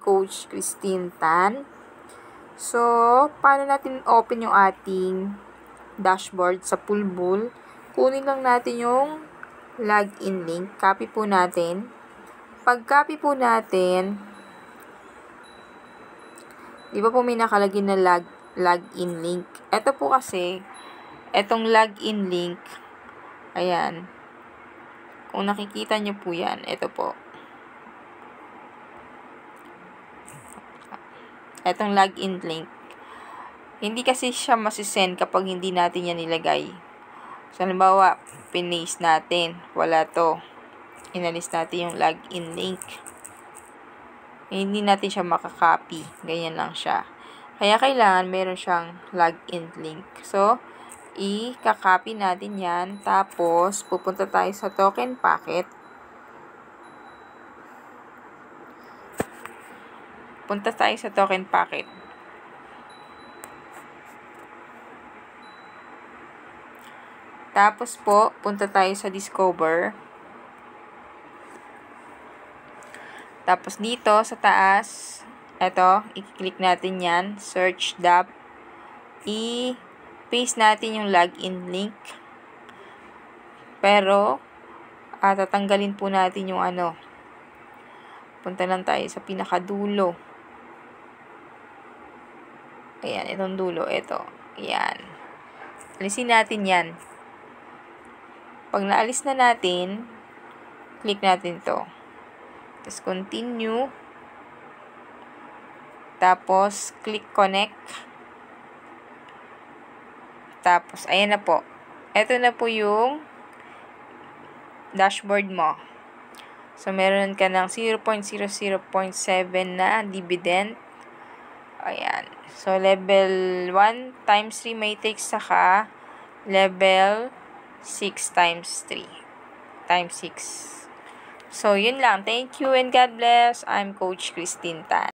Coach Christine Tan. So, paano natin open yung ating dashboard sa Poolbull? Kunin lang natin yung login link. Copy po natin. Pag copy po natin, di ba po may nakalagay na login link? Ito po kasi, etong login link, ayan. Kung nakikita nyo po yan, ito po. Etong login link. Hindi kasi siya masisend kapag hindi natin yan nilagay. So, halimbawa, pinaste natin. Wala to. Inalis natin yung login link. Hindi natin siya makakopy. Ganyan lang siya. Kaya kailangan meron siyang login link. So, i-copy natin yan. Tapos, pupunta tayo sa token packet. Punta tayo sa token packet. Tapos po, punta tayo sa discover. Tapos dito sa taas, eto, i-click natin yan, search dap. I-paste natin yung login link. Pero, tatanggalin po natin yung ano. Punta lang tayo sa pinakadulo. Ayan, itong dulo, ito. Ayan. Alisin natin yan. Pag naalis na natin, click natin to. Tapos, continue. Tapos, click connect. Tapos, ayan na po. Ito na po yung dashboard mo. So, meron ka ng 0.00.7 na dividend. Ayan. So, level 1 times 3 matrix saka level 6 times 3 times 6. So, yun lang. Thank you and God bless. I'm Coach Christine Tan.